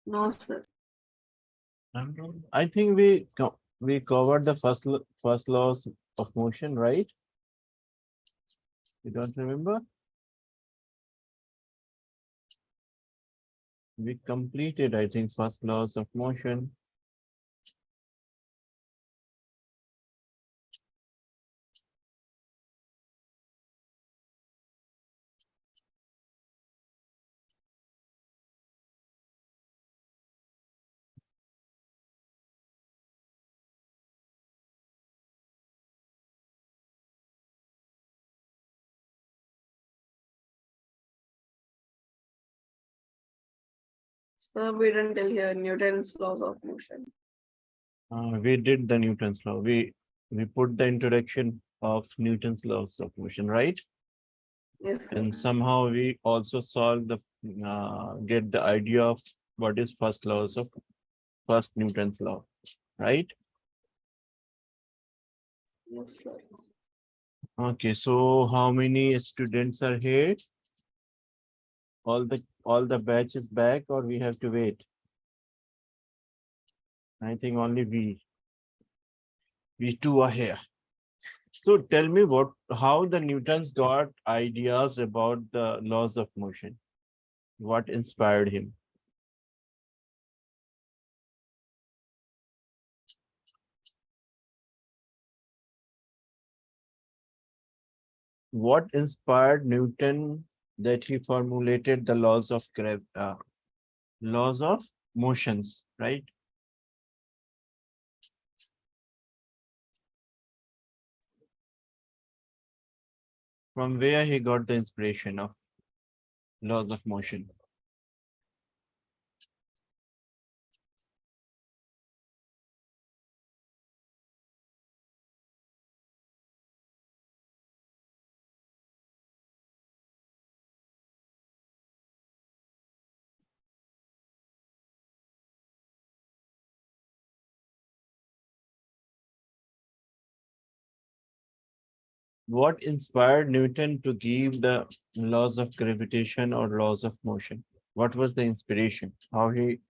No, sir. I think we covered the first laws of motion, right? You don't remember? We completed, I think, first laws of motion. Sir, we didn't tell here Newton's laws of motion. We did the Newton's law. We put the introduction of Newton's laws of motion, right? Yes, sir. And somehow we also solve the get the idea of what is first Newton's law, right? Yes, sir. Okay, so how many students are here? All the batch is back, or we have to wait? I think only we two are here. So tell me how the Newtons got ideas about the laws of motion. What inspired him? What inspired Newton that he formulated the laws of motions, right? From where he got the inspiration of laws of motion? What inspired Newton to give the laws of gravitation or laws of motion? What was the inspiration? How he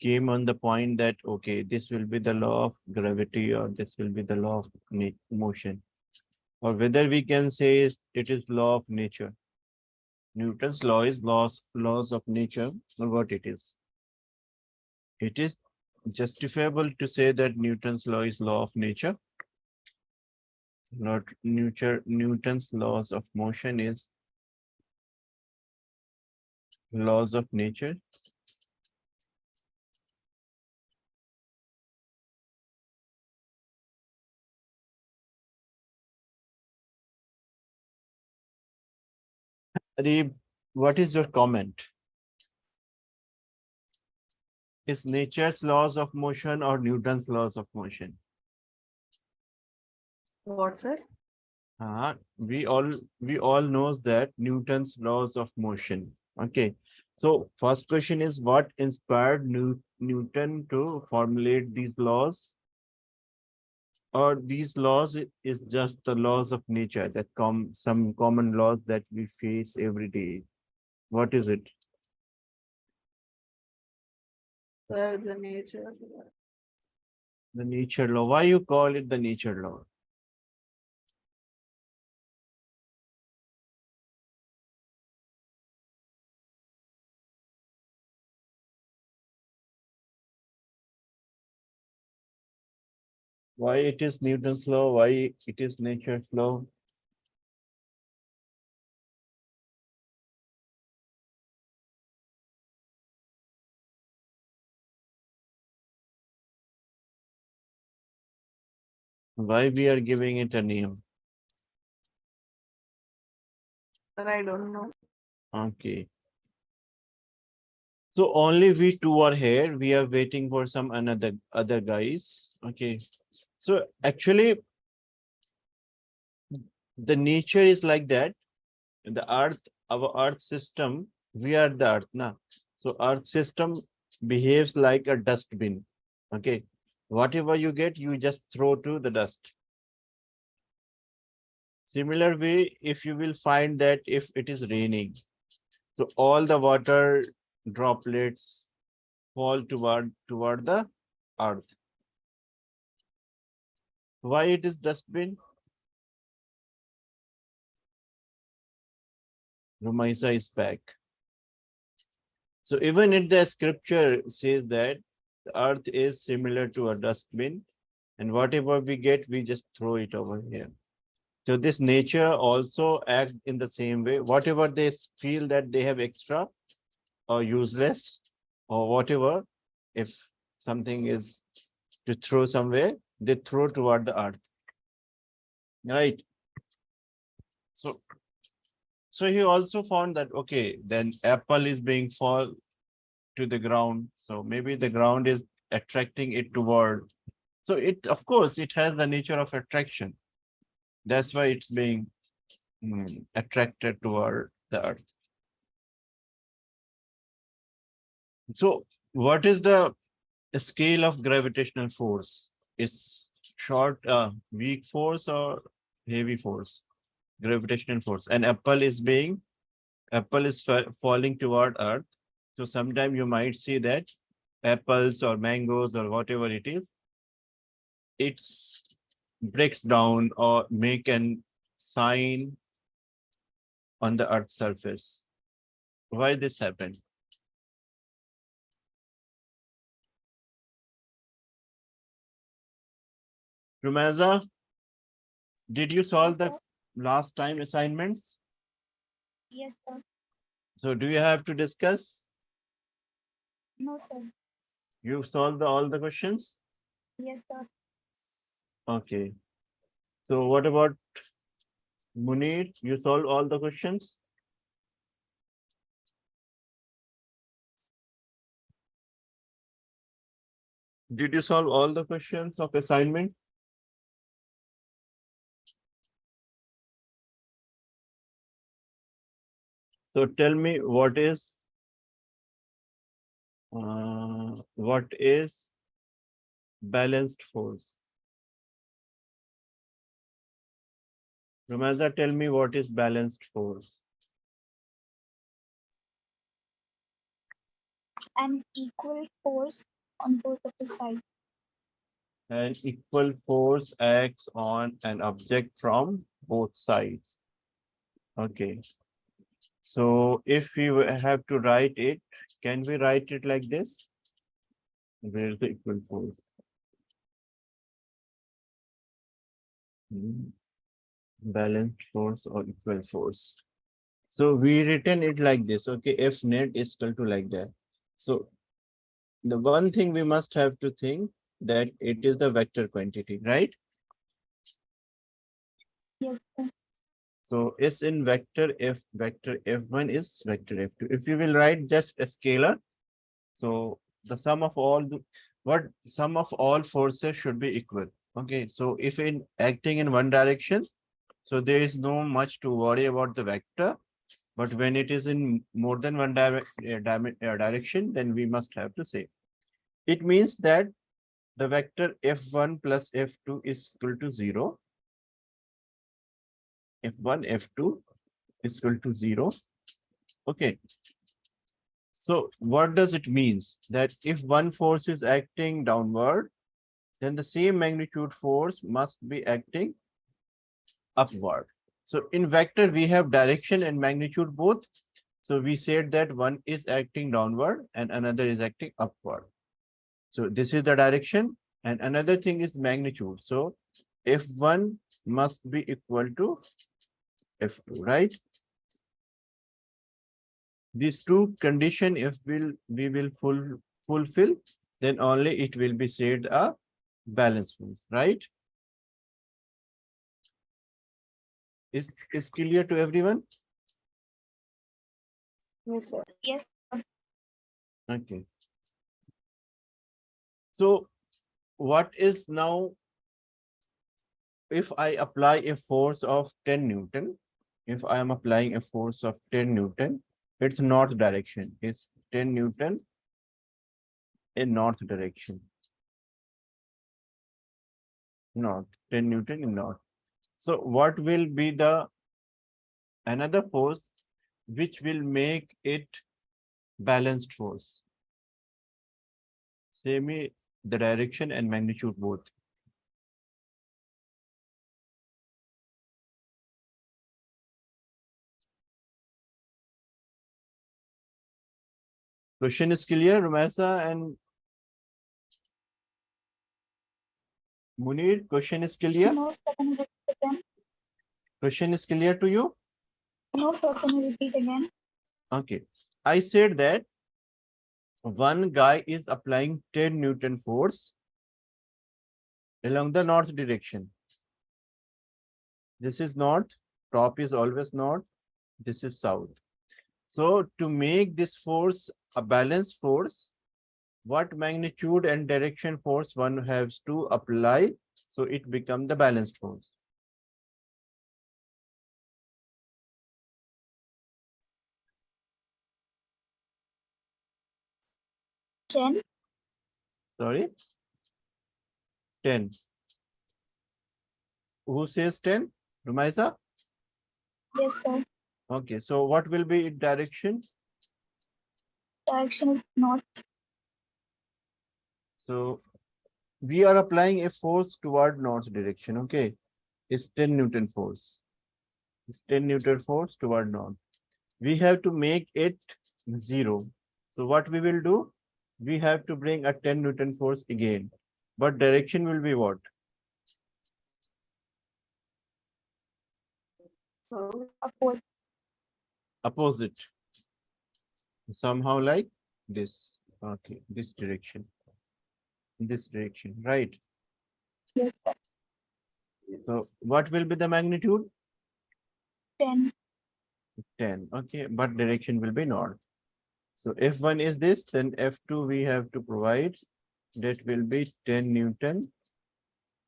came on the point that, okay, this will be the law of gravity or this will be the law of motion, or whether we can say it is law of nature. Newton's law is laws of nature, or what it is. It is justifiable to say that Newton's law is law of nature. Not Newton's laws of motion is laws of nature. Reeb, what is your comment? Is nature's laws of motion or Newton's laws of motion? What, sir? We all knows that Newton's laws of motion. Okay. So first question is what inspired Newton to formulate these laws? Or these laws is just the laws of nature that some common laws that we face every day. What is it? Sir, the nature. The nature law. Why you call it the nature law? Why it is Newton's law? Why it is nature's law? Why we are giving it a name? Sir, I don't know. Okay. So only we two are here. We are waiting for some other guys. Okay. So actually, the nature is like that. The earth, our earth system, we are the earth now. So earth system behaves like a dustbin. Okay. Whatever you get, you just throw to the dust. Similar way, if you will find that if it is raining, so all the water droplets fall toward the earth. Why it is dustbin? Rumaisa is back. So even if the scripture says that the earth is similar to a dustbin, and whatever we get, we just throw it over here. So this nature also acts in the same way. Whatever they feel that they have extra or useless or whatever, if something is to throw somewhere, they throw toward the earth. Right. So so he also found that okay, then apple is being fall to the ground. So maybe the ground is attracting it toward. So it of course it has the nature of attraction. That's why it's being attracted toward the earth. So what is the scale of gravitational force? Is short, weak force or heavy force? Gravitational force. And apple is falling toward earth. So sometime you might see that apples or mangoes or whatever it is, it's breaks down or make an sign on the earth's surface. Why this happened? Rumaza, did you solve the last time assignments? Yes, sir. So do you have to discuss? No, sir. You solved all the questions? Yes, sir. Okay. So what about Munir? You solved all the questions? Did you solve all the questions of assignment? So tell me what is balanced force? Rumaza, tell me what is balanced force? An equal force on both of the sides. An equal force acts on an object from both sides. Okay. So if we have to write it, can we write it like this? Where is the equal force? Balanced force or equal force. So we written it like this. Okay, F net is equal to like that. So the one thing we must have to think that it is the vector quantity, right? Yes, sir. So S in vector F1 is vector F2. If you will write just a scalar, so the sum of all forces should be equal. Okay, so if in acting in one direction, so there is no much to worry about the vector. But when it is in more than one direction, then we must have to say. It means that the vector F1 plus F2 is equal to 0. F1, F2 is equal to 0. Okay. So what does it mean? That if one force is acting downward, then the same magnitude force must be acting upward. So in vector, we have direction and magnitude both. So we said that one is acting downward and another is acting upward. So this is the direction and another thing is magnitude. So F1 must be equal to F2, right? These two condition, if we will fulfill, then only it will be said a balance force, right? Is clear to everyone? Yes, sir. Yes, sir. Okay. So what is now if I apply a force of 10 Newton? If I am applying a force of 10 Newton, it's north direction. It's 10 Newton in north direction. North, 10 Newton in north. So what will be the another force which will make it balanced force? Say me the direction and magnitude both. Question is clear, Rumasa and Munir? Question is clear? No, sir, can you repeat again? Question is clear to you? No, sir, can you repeat again? Okay. I said that one guy is applying 10 Newton force along the north direction. This is north, top is always north, this is south. So to make this force a balanced force, what magnitude and direction force one has to apply so it become the balanced force? Jen? Sorry? 10. Who says 10? Rumaisa? Yes, sir. Okay, so what will be its direction? Direction is north. So we are applying a force toward north direction, okay? It's 10 Newton force. It's 10 Newton force toward north. We have to make it 0. So what we will do? We have to bring a 10 Newton force again. But direction will be what? Upward. Opposite. Somehow like this. Okay, this direction. This direction, right? Yes, sir. So what will be the magnitude? 10. 10. Okay, but direction will be north. So F1 is this, then F2 we have to provide. That will be 10 Newton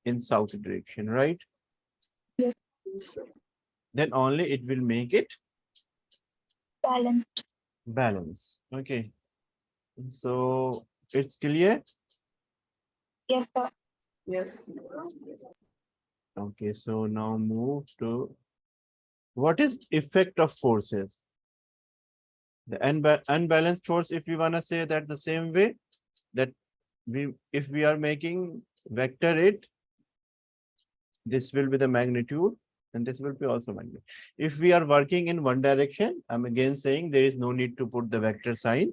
in south direction, right? Yes. Then only it will make it Balanced. balance. Okay. So it's clear? Yes, sir. Yes. Okay, so now move to what is effect of forces? The unbalanced force, if we want to say that the same way, that if we are making vector it, this will be the magnitude and this will be also magnitude. If we are working in one direction, I'm again saying there is no need to put the vector sign.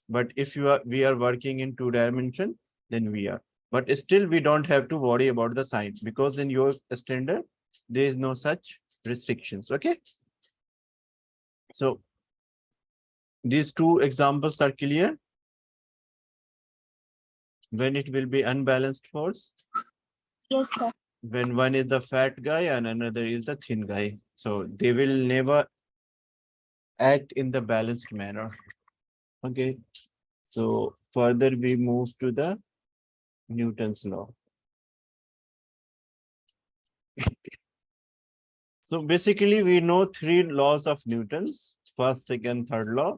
But if we are working in 2 dimension, then we are. But still we don't have to worry about the sign because in your standard, there is no such restrictions. Okay. So these 2 examples are clear. When it will be unbalanced force, Yes, sir. when one is the fat guy and another is the thin guy. So they will never act in the balanced manner. Okay. So further we move to the Newton's law. So basically we know 3 laws of Newton's, first, second, third law.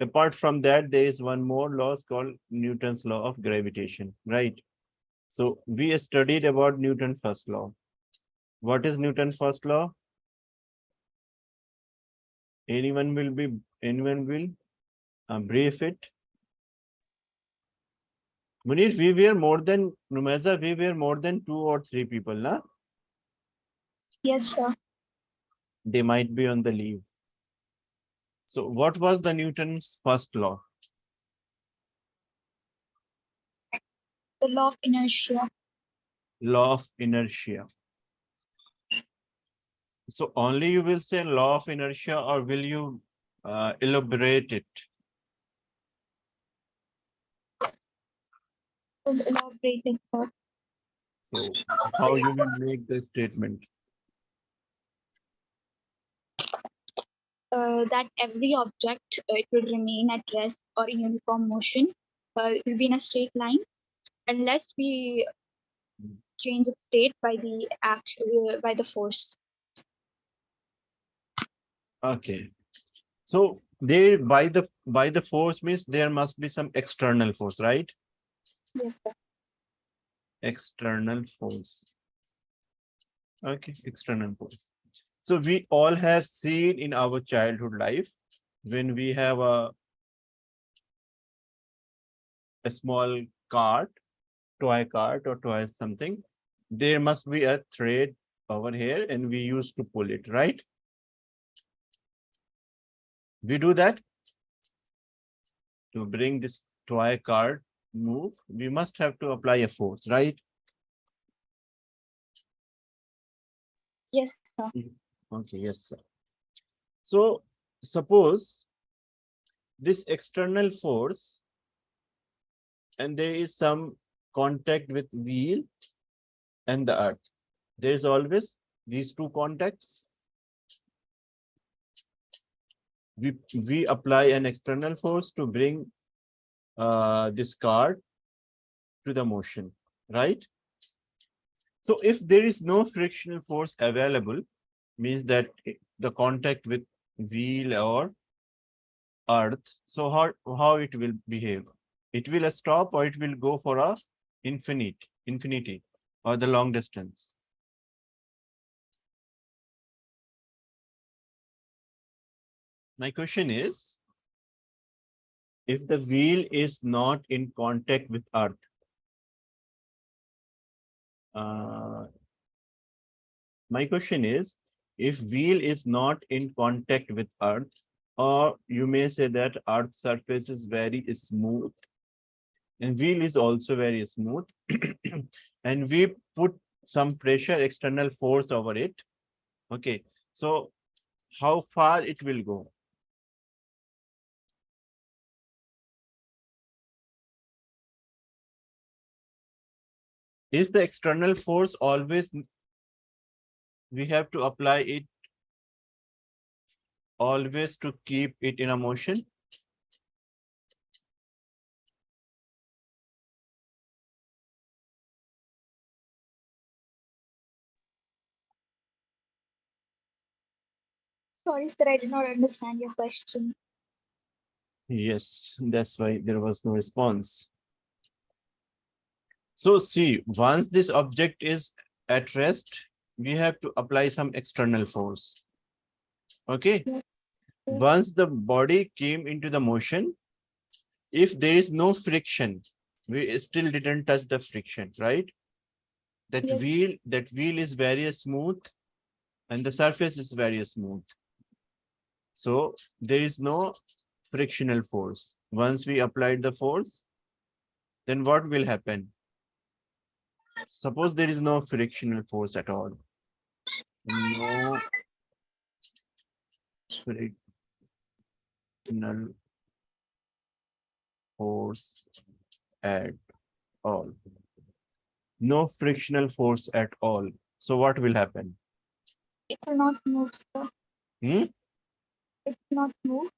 Apart from that, there is one more law called Newton's law of gravitation, right? So we studied about Newton's first law. What is Newton's first law? Anyone will brief it? Munish, we were more than Numeza, we were more than 2 or 3 people, na? Yes, sir. They might be on the leave. So what was the Newton's first law? The law of inertia. Law of inertia. So only you will say law of inertia or will you elaborate it? Elaborated, sir. So how you will make the statement? That every object it will remain at rest or in uniform motion. It will be in a straight line unless we change its state by the by the force. Okay. So there by the force means there must be some external force, right? Yes, sir. External force. Okay, external force. So we all have seen in our childhood life when we have a small cart, toy cart or toy something, there must be a thread over here and we used to pull it, right? We do that to bring this toy cart move. We must have to apply a force, right? Yes, sir. Okay, yes, sir. So suppose this external force and there is some contact with wheel and the earth. There is always these two contacts. We apply an external force to bring this cart to the motion, right? So if there is no frictional force available, means that the contact with wheel or earth, so how it will behave? It will stop or it will go for a infinity or the long distance. My question is, if the wheel is not in contact with earth, uh, my question is, if wheel is not in contact with earth, or you may say that earth surface is very smooth and wheel is also very smooth, and we put some pressure, external force over it. Okay, so how far it will go? Is the external force always, we have to apply it always to keep it in a motion? Sorry, sir, I did not understand your question. Yes, that's why there was no response. So see, once this object is at rest, we have to apply some external force. Okay. Yes. Once the body came into the motion, if there is no friction, we still didn't touch the friction, right? Yes. That wheel is very smooth and the surface is very smooth. So there is no frictional force. Once we applied the force, then what will happen? Suppose there is no frictional force at all. No frictional force at all. No frictional force at all. So what will happen? It will not move, sir. Hmm? It will not move.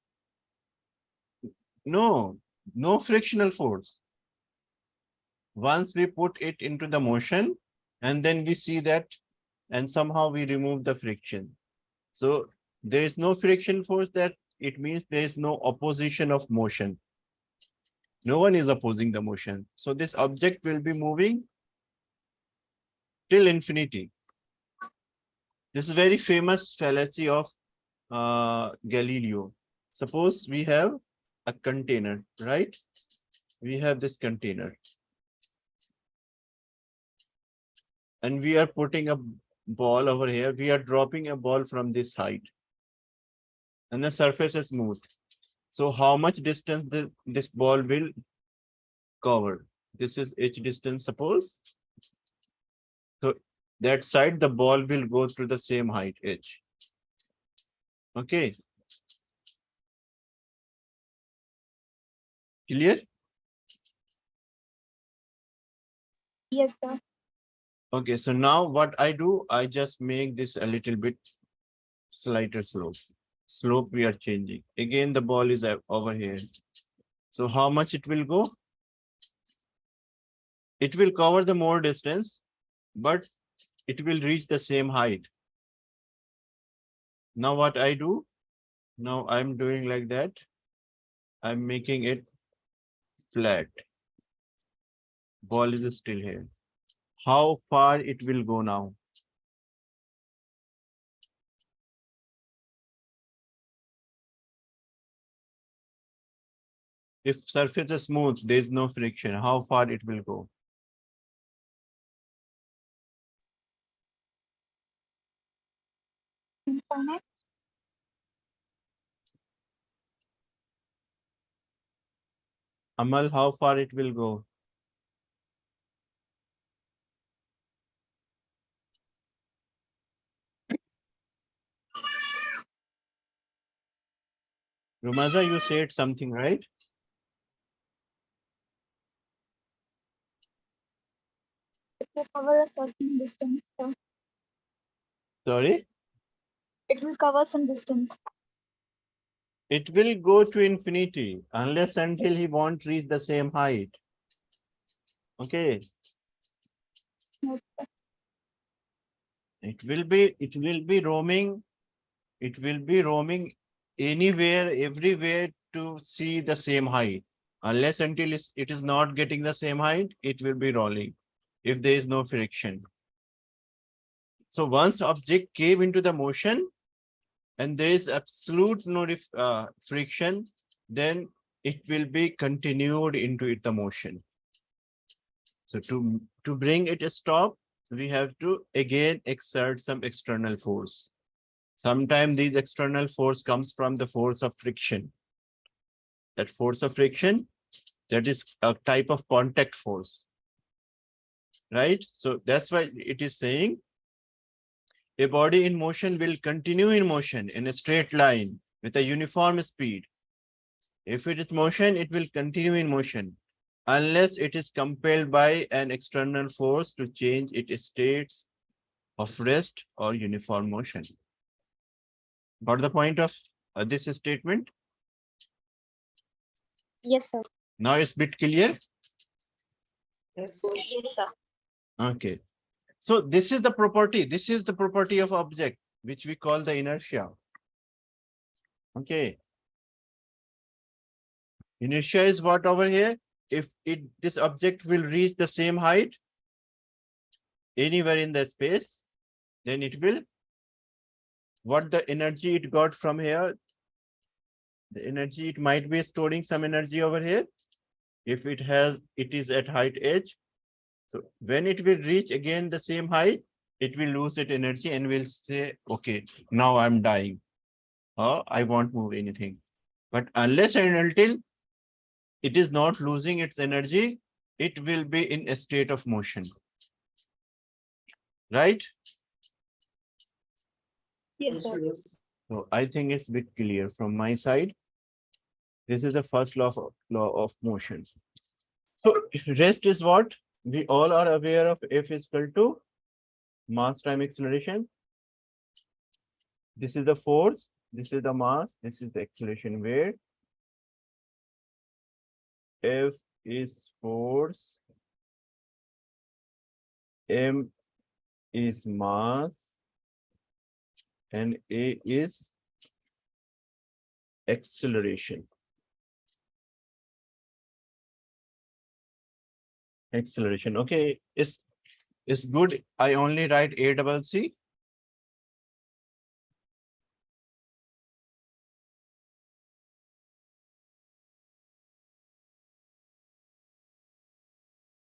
No, no frictional force. Once we put it into the motion and then we see that and somehow we remove the friction. So there is no friction force, that it means there is no opposition of motion. No one is opposing the motion. So this object will be moving till infinity. This is very famous fallacy of Galileo. Suppose we have a container, right? We have this container. And we are putting a ball over here. We are dropping a ball from this height. And the surface is smooth. So how much distance this ball will cover? This is h distance, suppose. So that side, the ball will go through the same height, h. Okay. Clear? Yes, sir. Okay, so now what I do, I just make this a little bit slighter slope. Slope we are changing. Again, the ball is over here. So how much it will go? It will cover the more distance, but it will reach the same height. Now what I do? Now I'm doing like that. I'm making it flat. Ball is still here. How far it will go now? If surface is smooth, there is no friction, how far it will go? Infinite. Amal, how far it will go? Rumaza, you said something, right? It will cover a certain distance. So Sorry? it will cover some distance. It will go to infinity unless until he won't reach the same height. Okay. Okay. It will be roaming. It will be roaming anywhere, everywhere to see the same height. Unless until it is not getting the same height, it will be rolling if there is no friction. So once object came into the motion and there is absolute no friction, then it will be continued into the motion. So to bring it a stop, we have to again exert some external force. Sometimes these external force comes from the force of friction. That force of friction, that is a type of contact force, right? So that's why it is saying a body in motion will continue in motion in a straight line with a uniform speed. If it is motion, it will continue in motion unless it is compelled by an external force to change its states of rest or uniform motion. Got the point of this statement? Yes, sir. Now it's bit clear. Yes. Yes, sir. Okay. So this is the property. This is the property of object, which we call the inertia. Okay. Inertia is what over here? If this object will reach the same height anywhere in the space, then it will, what the energy it got from here, the energy, it might be storing some energy over here. If it is at height h. So when it will reach again the same height, it will lose its energy and will say, okay, now I'm dying, or I won't move anything. But unless and until it is not losing its energy, it will be in a state of motion. Right? Yes, sir. Yes. So I think it's a bit clear from my side. This is the first law of motion. So rest is what? We all are aware of F is equal to mass time acceleration. This is the force, this is the mass, this is the acceleration, where F is force, M is mass, and A is acceleration. Acceleration. Okay, it's good. I only write A double C.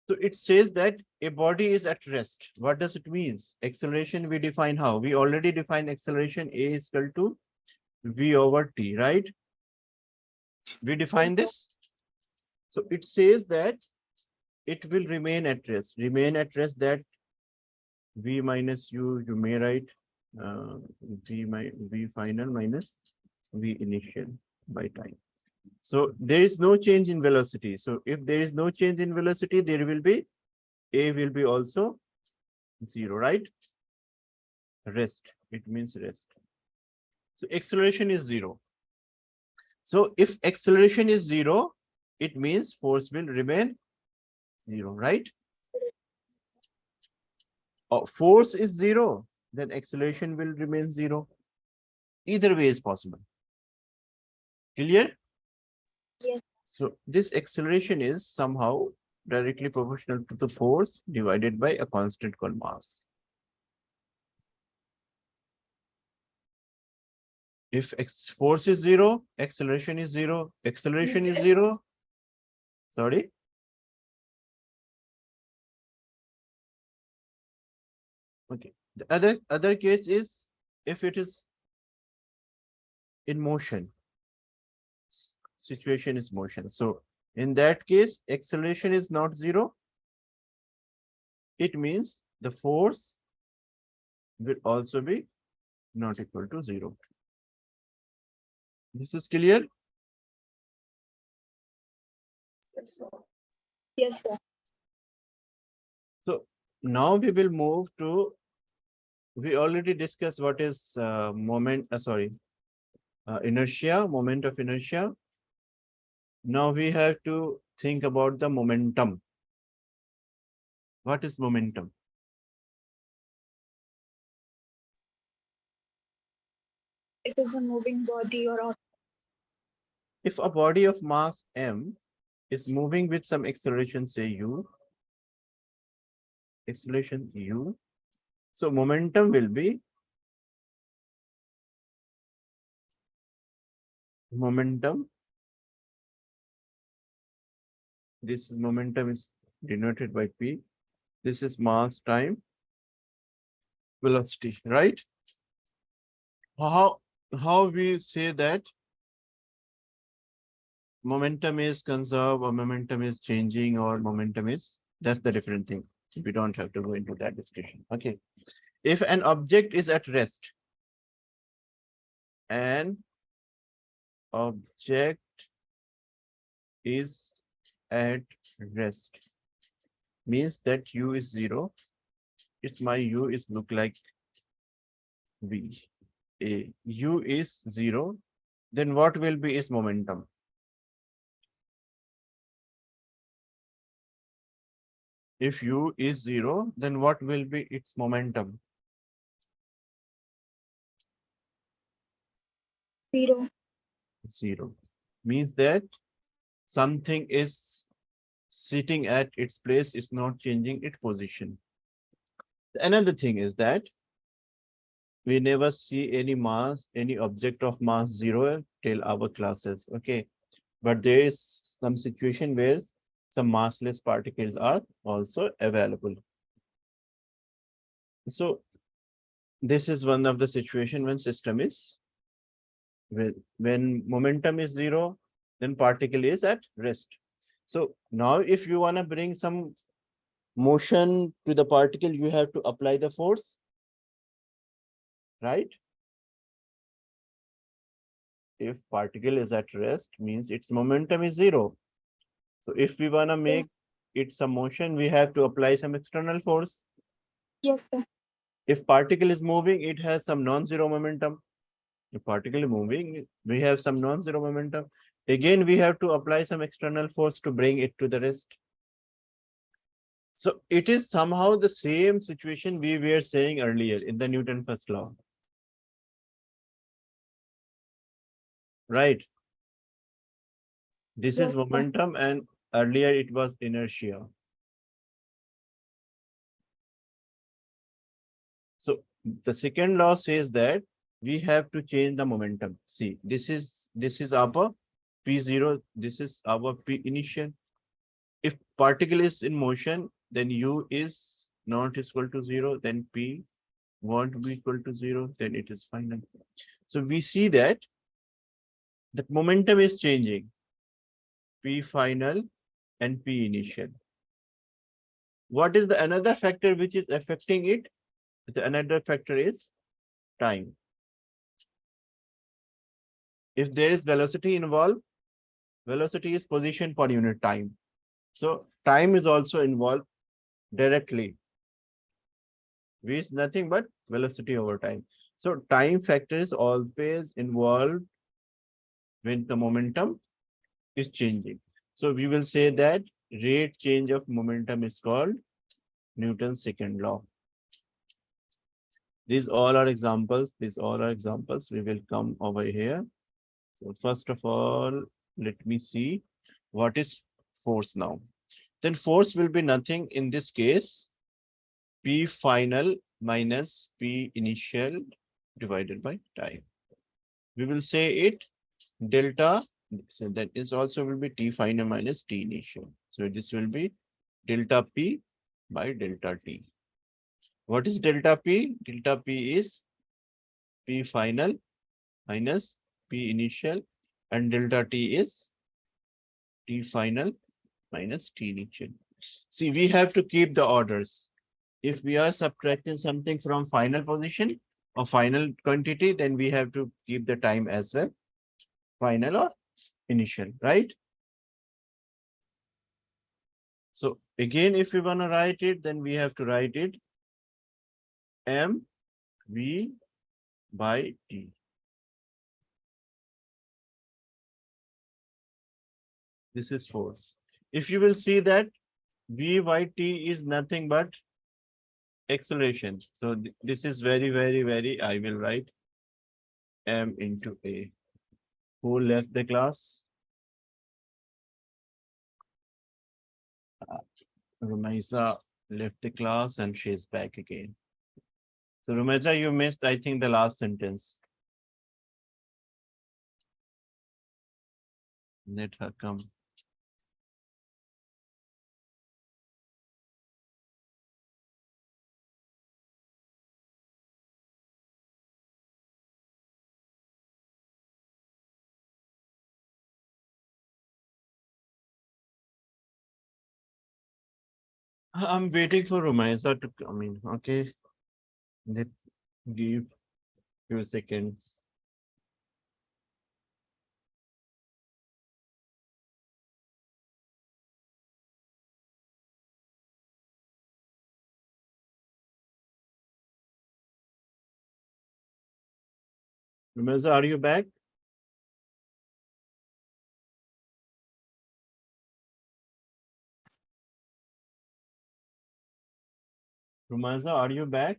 So it says that a body is at rest. What does it mean? Acceleration we define how? We already define acceleration A is equal to V over T, right? We define this. So it says that it will remain at rest. Remain at rest, that V minus U, you may write V final minus V initial by time. So there is no change in velocity. So if there is no change in velocity, there will be A will be also 0, right? Rest. It means rest. So acceleration is 0. So if acceleration is 0, it means force will remain 0, right? Force is 0, then acceleration will remain 0. Either way is possible. Clear? Yes. So this acceleration is somehow directly proportional to the force divided by a constant called mass. If force is 0, acceleration is 0, acceleration is 0, Sorry. Okay. The other case is if it is in motion. Situation is motion. So in that case, acceleration is not zero. It means the force will also be not equal to zero. This is clear? Yes, sir. Yes, sir. So now we will move to, we already discussed what is inertia, moment of inertia. Now we have to think about the momentum. What is momentum? It is a moving body or object. If a body of mass m is moving with some acceleration, say u, acceleration u, so momentum will be momentum. This momentum is denoted by p. This is mass time velocity, right? How we say that momentum is conserved or momentum is changing or momentum is, that's the different thing. We don't have to go into that discussion. Okay. If an object is at rest, an object is at rest, means that u is zero. It's my u is look like v. A u is zero. Then what will be its momentum? If u is zero, then what will be its momentum? 0. Zero. Means that something is sitting at its place, it's not changing its position. Another thing is that we never see any mass, any object of mass zero till our classes. Okay. But there is some situation where some massless particles are also available. So this is one of the situation when system is when momentum is zero, then particle is at rest. So now if you want to bring some motion to the particle, you have to apply the force, right? If particle is at rest, means its momentum is zero. So if we want to make it some motion, we have to apply some external force. Yes, sir. If particle is moving, it has some non-zero momentum. If particle is moving, we have some non-zero momentum. Again, we have to apply some external force to bring it to the rest. So it is somehow the same situation we were saying earlier in the Newton's first law. Right? This Yes, is sir. momentum and earlier it was inertia. So the second law says that we have to change the momentum. See, this is our P0, this is our P initial. If particle is in motion, then U is not equal to zero, then P won't be equal to zero, then it is final. So we see that the momentum is changing, P final and P initial. What is the another factor which is affecting it? The another factor is time. If there is velocity involved, velocity is position per unit time. So time is also involved directly. V is nothing but velocity over time. So time factor is always involved when the momentum is changing. So we will say that rate change of momentum is called Newton's second law. These all are examples. These all are examples. We will come over here. So first of all, let me see what is force now. Then force will be nothing in this case, P final minus P initial divided by time. We will say it delta So that is also will be T final minus T initial. So this will be delta P by delta T. What is delta P? Delta P is P final minus P initial, and delta T is T final minus T initial. See, we have to keep the orders. If we are subtracting something from final position or final quantity, then we have to keep the time as well, final or initial, right? So again, if we want to write it, then we have to write it M V by T. This is force. If you will see that V by T is nothing but acceleration. So this is very, I will write M into A. Who left the class? Rumaisa left the class and she's back again. So Rumaisa, you missed, I think, the last sentence. Let her come. I'm waiting for Rumaisa to come in. Okay. Let give few seconds. Rumaisa, are you back? Rumaisa, are you back?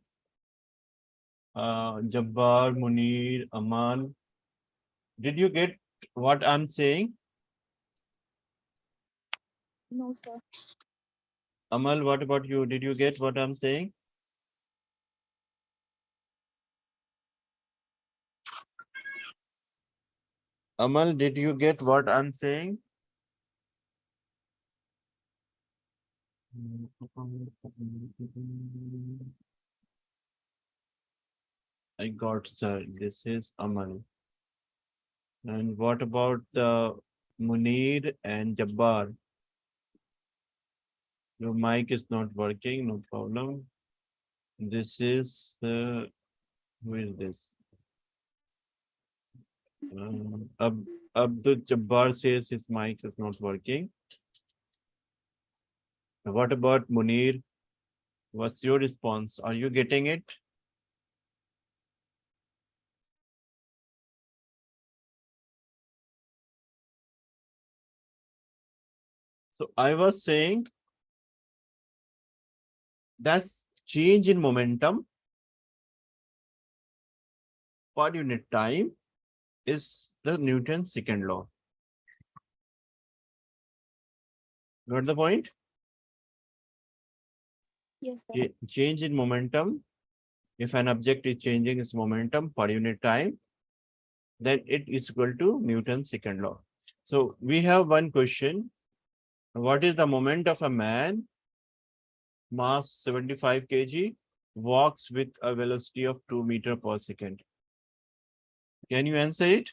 Jabbar, Munir, Aman. Did you get what I'm saying? No, sir. Amal, what about you? Did you get what I'm saying? Amal, did you get what I'm saying? I got, sir. This is Amal. And what about the Munir and Jabbar? Your mic is not working, no problem. This is, who is this? Abdul Jabbar says his mic is not working. What about Munir? What's your response? Are you getting it? So I was saying that's change in momentum per unit time is the Newton's second law. Got the point? Yes, sir. Change in momentum. If an object is changing its momentum per unit time, then it is equal to Newton's second law. So we have one question. What is the moment of a man, mass 75 kg, walks with a velocity of 2 meters per second? Can you answer it?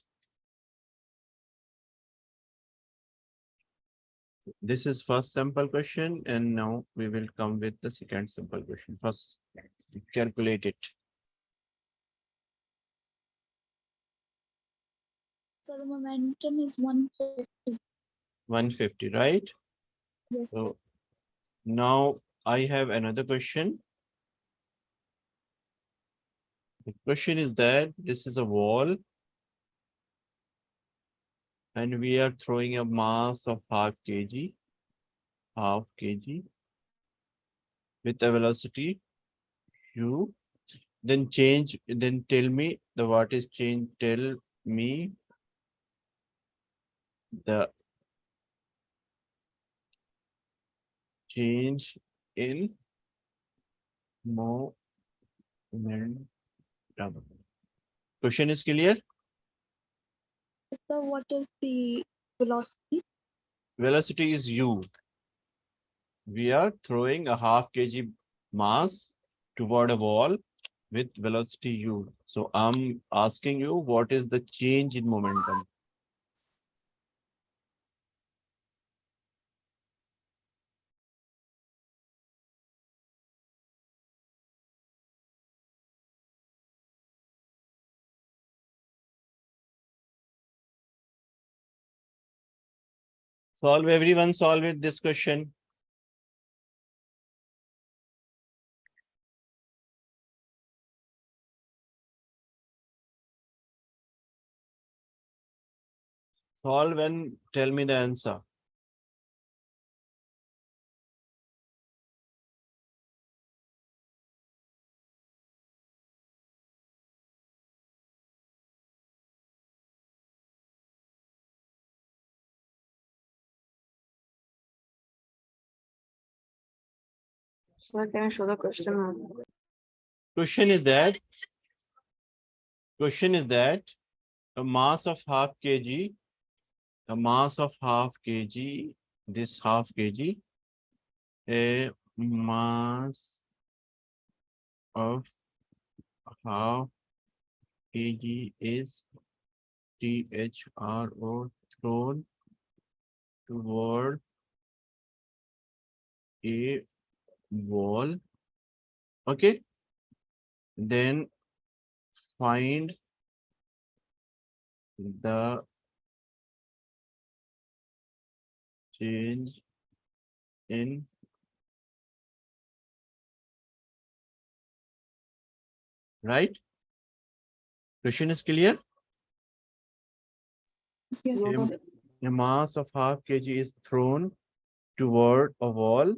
This is first simple question, and now we will come with the second simple question. First, calculate it. So the momentum is 150. 150, right? Yes, sir. So now I have another question. The question is that this is a wall and we are throwing a mass of half kg with a velocity u. Then tell me the what is change. Tell me the change in momentum. Question is clear? So what is the velocity. Velocity is u. We are throwing a half kg mass toward a wall with velocity u. So I'm asking you, what is the change in momentum? Solve, everyone solve it, this question. Solve and tell me the answer. Sir, can you show the question? Question is that a mass of half kg, this half kg, a mass of half kg is THRO thrown toward a wall. Okay. Then find the change in right. Question is clear. Yes, Yes, sir. yes. A mass of half kg is thrown toward a wall.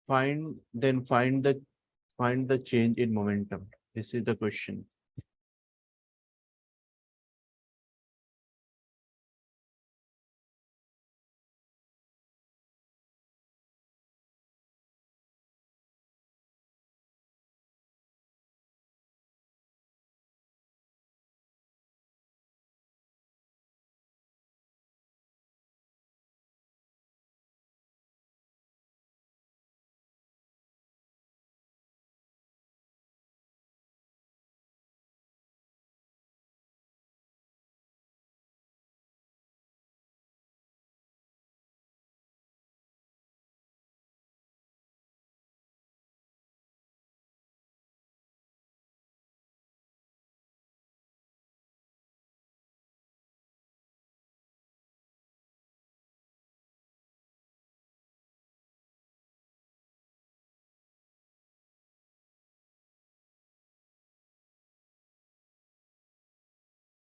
Find the change in momentum. This is the question.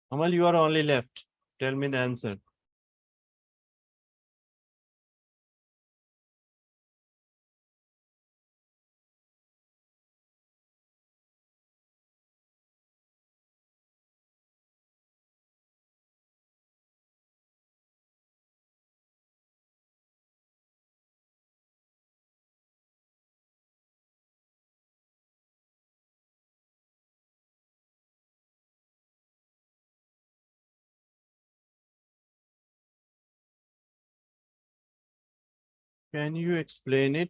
Amal, you are only left. Tell me the answer. Can you explain it?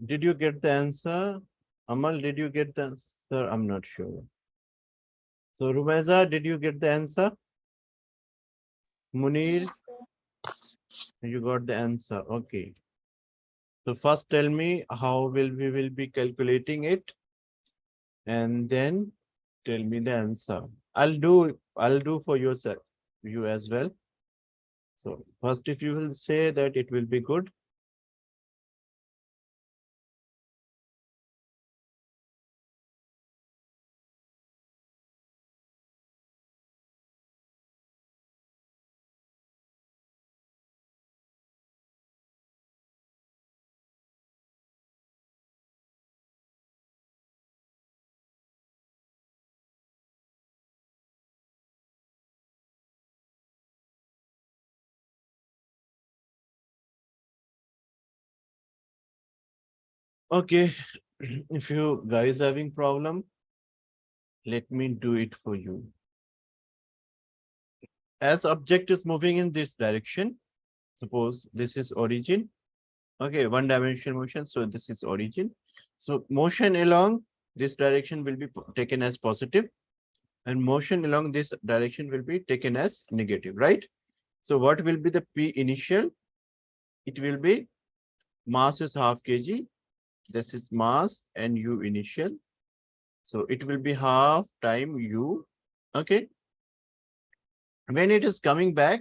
Did you get the answer? Amal, did you get the answer? I'm not sure. So Rumeza, did you get the answer? Munir, you got the answer. Okay. So first tell me how we will be calculating it, and then tell me the answer. I'll do for yourself, you as well. So first, if you will say that, it will be good. Okay. If you guys having problem, let me do it for you. as object is moving in this direction, suppose this is origin. Okay, one dimensional motion. So this is origin. So motion along this direction will be taken as positive, and motion along this direction will be taken as negative, right? So what will be the P initial? It will be mass is half kg. This is mass and U initial. So it will be half time U. Okay. When it is coming back,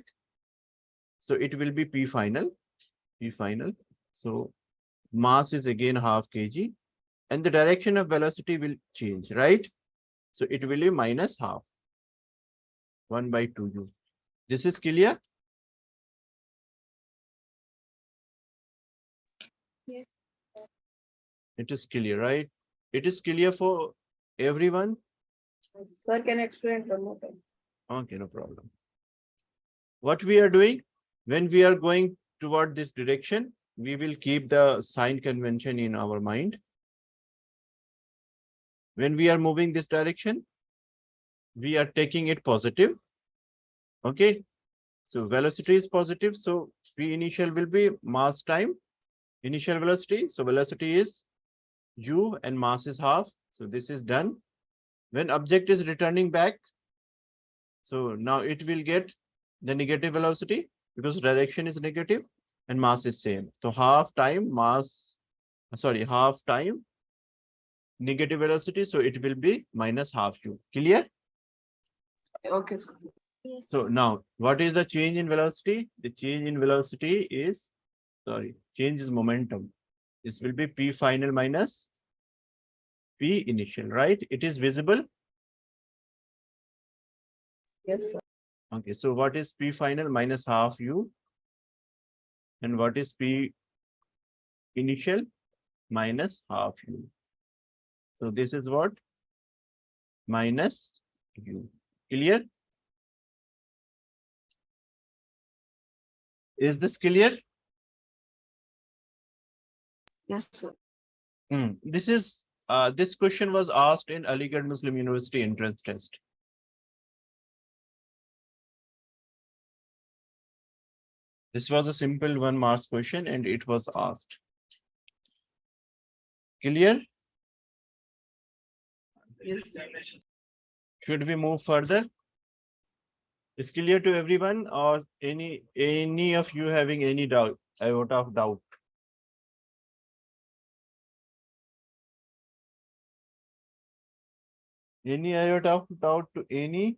so it will be P final. P final. So mass is again half kg, and the direction of velocity will change, right? So it will be minus half 1 by 2u. This is clear? Yes. It is clear, right? It is clear for everyone? Sir, can you explain one more time? Okay, no problem. What we are doing, when we are going toward this direction, we will keep the sign convention in our mind. When we are moving this direction, we are taking it positive. Okay. So velocity is positive. So P initial will be mass time initial velocity. So velocity is U and mass is half. So this is done. When object is returning back, so now it will get the negative velocity because direction is negative and mass is same. So half time mass, sorry, half time negative velocity. So it will be minus half U. Clear? Okay, sir. Yes. So now what is the change in velocity? The change in velocity is, sorry, change is momentum. This will be P final minus P initial, right? It is visible. Yes, sir. Okay, so what is P final minus half U? And what is P initial minus half U? So this is what? Minus U. Clear? Is this clear? Yes, sir. This question was asked in Aligarh Muslim University entrance test. This was a simple 1 marks question and it was asked. Clear? Yes, sir. Should we move further? Is clear to everyone, or any of you having any doubt, iota of doubt? Any iota of doubt to any?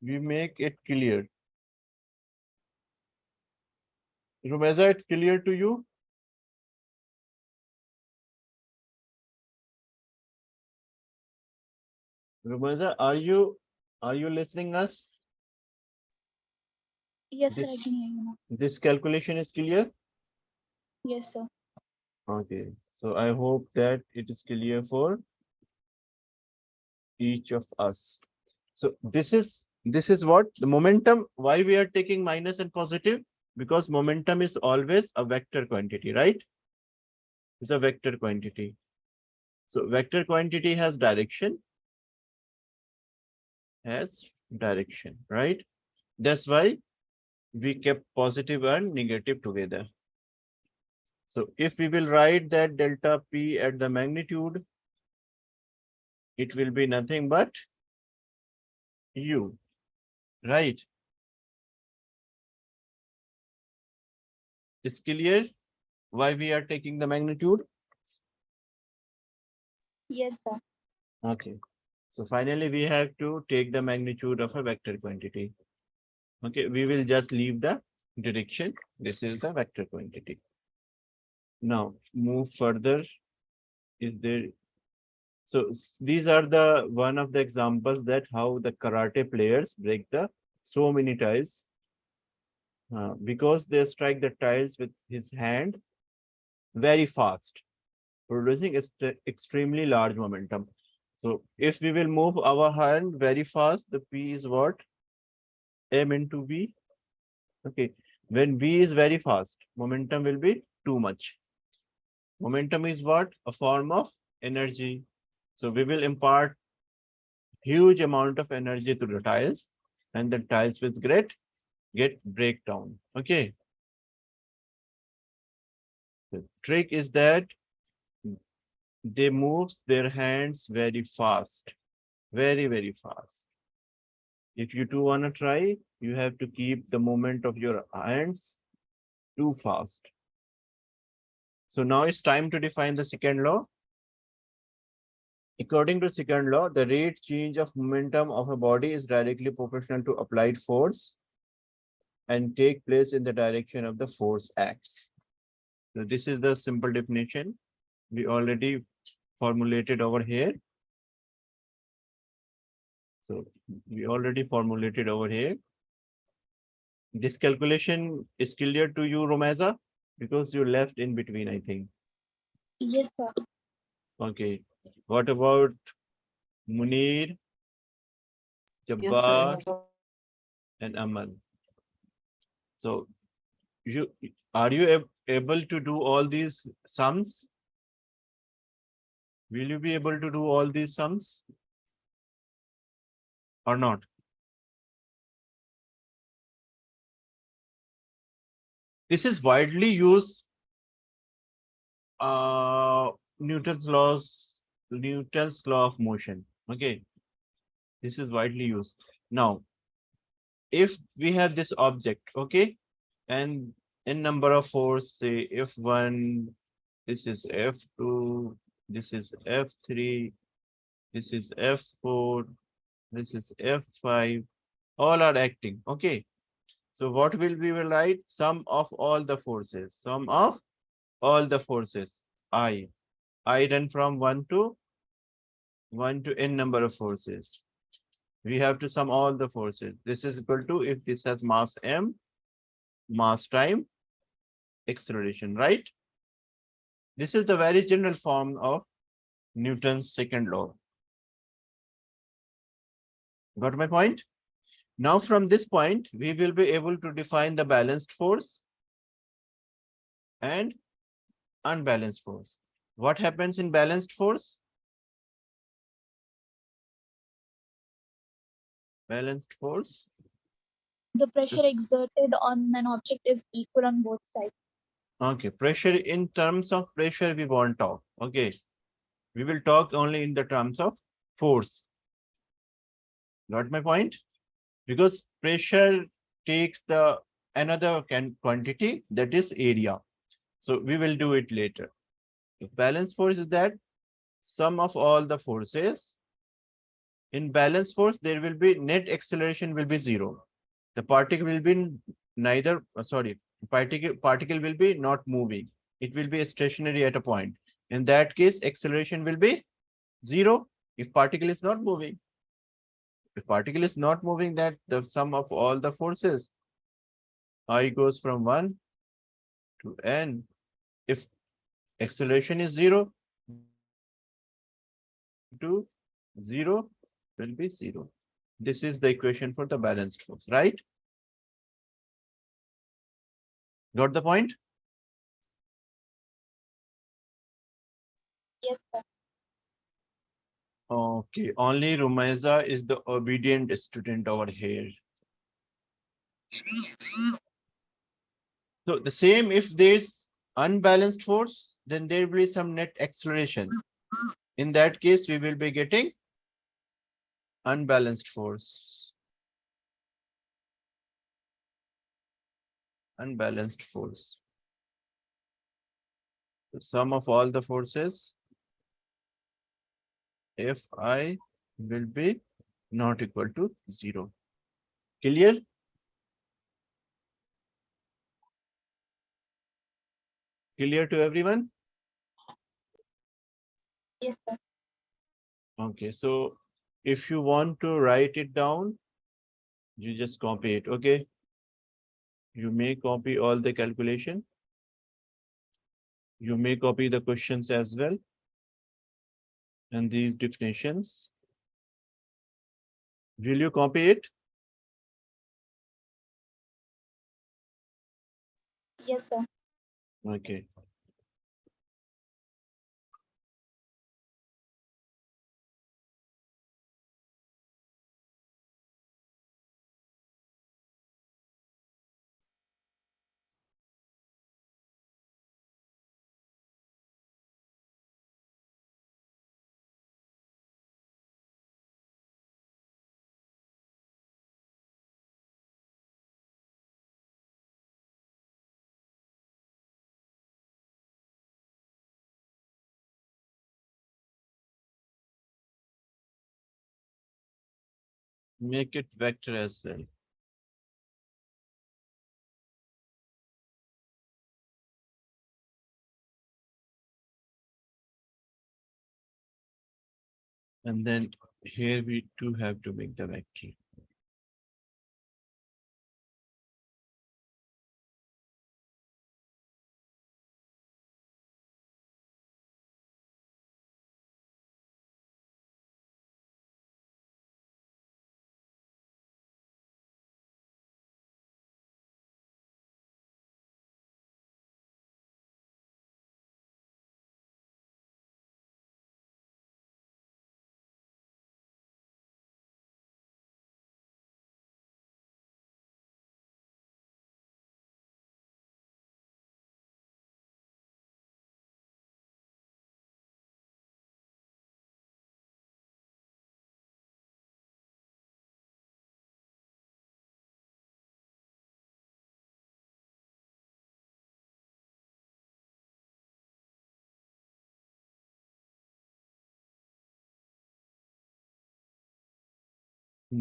We make it clear. Rumeza, it's clear to you? Rumeza, are you listening us? Yes, sir, I This can hear you now. this calculation is clear? Yes, sir. Okay. So I hope that it is clear for each of us. So this is what the momentum, why we are taking minus and positive? Because momentum is always a vector quantity, right? It's a vector quantity. So vector quantity has direction, right? That's why we kept positive and negative together. So if we will write that delta P at the magnitude, it will be nothing but U, right? It's clear why we are taking the magnitude? Yes, sir. Okay. So finally, we have to take the magnitude of a vector quantity. Okay, we will just leave the direction. This is a vector quantity. Now move further. Is there? So these are the one of the examples that how the karate players break the so many tiles because they strike the tiles with his hand very fast, producing extremely large momentum. So if we will move our hand very fast, the P is what? M into V. Okay. When V is very fast, momentum will be too much. Momentum is what? A form of energy. So we will impart huge amount of energy to the tiles. and the tiles with grit get breakdown. Okay. The trick is that they moves their hands very fast, very, very fast. If you do want to try, you have to keep the movement of your hands too fast. So now it's time to define the second law. According to second law, the rate change of momentum of a body is directly proportional to applied force and take place in the direction of the force acts. So this is the simple definition we already formulated over here. So we already formulated over here. This calculation is clear to you, Romeza, because you left in between, I think. Yes, sir. Okay. What about Munir, Yes, sir. Jabbar, and Aman? So you are you able to do all these sums? Will you be able to do all these sums or not? This is widely used uh, Newton's law of motion. Okay, this is widely used. Now, if we have this object, okay, and in number of force, say F1, this is F2, this is F3, this is F4, this is F5, all are acting. Okay. So what will we will write? Sum of all the forces. Sum of all the forces. I run from 1 to n number of forces. We have to sum all the forces. This is equal to, if this has mass m, mass time acceleration, right? This is the very general form of Newton's second law. Got my point? Now from this point, we will be able to define the balanced force and unbalanced force. What happens in balanced force? Balanced force. The pressure Yes. exerted on an object is equal on both sides. Okay, pressure, in terms of pressure, we won't talk. Okay, we will talk only in the terms of force. Got my point? Because pressure takes the another quantity, that is area. So we will do it later. The balance force is that sum of all the forces. In balance force, there will be net acceleration will be zero. The particle will be neither, particle will be not moving. It will be stationary at a point. In that case, acceleration will be zero if particle is not moving. If particle is not moving, that the sum of all the forces, I goes from 1 to n. If acceleration is 0, to 0 will be 0. This is the equation for the balanced force, right? Got the point? Yes, sir. Okay, only Rumaiza is the obedient student over here. So the same, if there's unbalanced force, then there will be some net acceleration. In that case, we will be getting unbalanced force. Unbalanced force. The sum of all the forces, Fi will be not equal to 0. Clear? Clear to everyone? Yes, sir. Okay, so if you want to write it down, you just copy it, okay? You may copy all the calculation. You may copy the questions as well. And these definitions. Will you copy it? Yes, sir. Okay. Make it vector as well. And then here we too have to make the vector.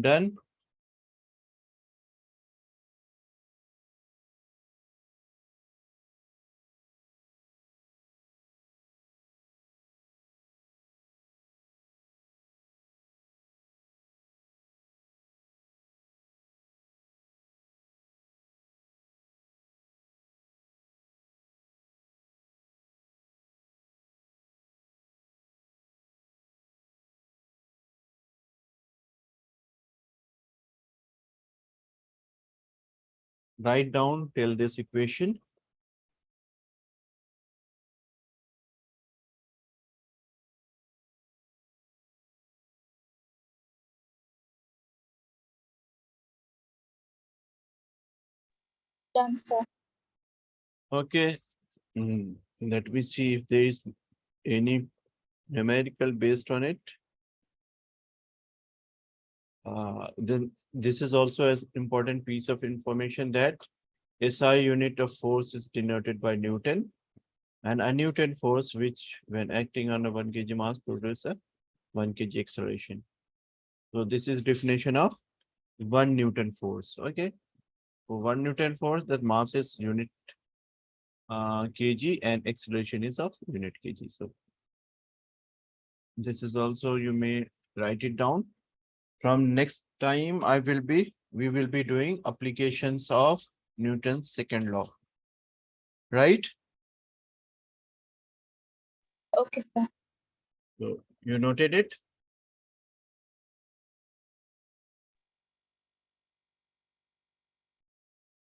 Done. Write down till this equation. Done, sir. Okay. Let me see if there is any numerical based on it. Then this is also an important piece of information that SI unit of force is denoted by Newton, and a Newton force which when acting on a 1 kg mass produces a 1 kg acceleration. So this is definition of 1 Newton force. Okay. For 1 Newton force, that mass is unit kg and acceleration is of unit kg. So this is also, you may write it down. From next time, we will be doing applications of Newton's second law, right? Okay, sir. So you noted it?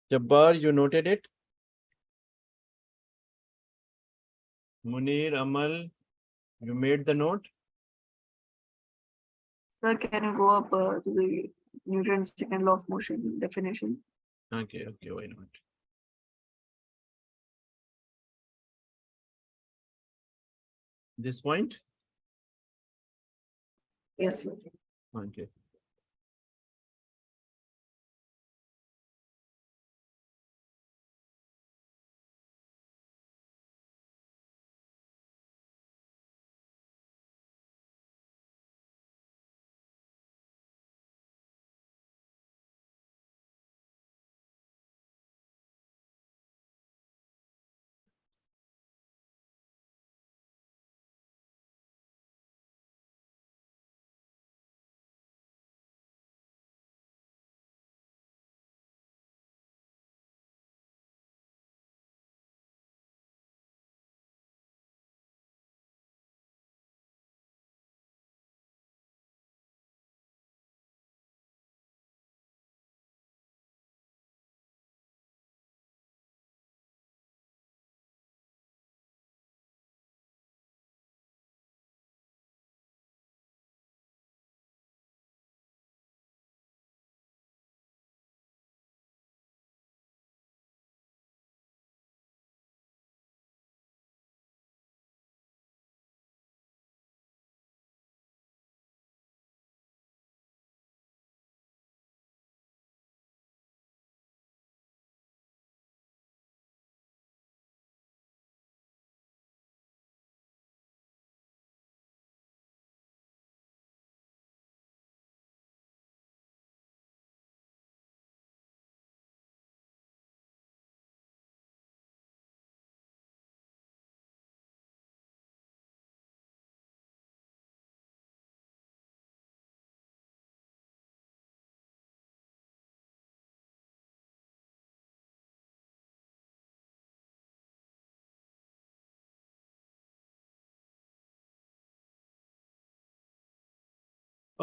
Jabbar, you noted it? Munir, Amal, you made the note? Sir, can you go up to the Newton's second law of motion definition? Okay, why not? This point? Yes, sir. Okay.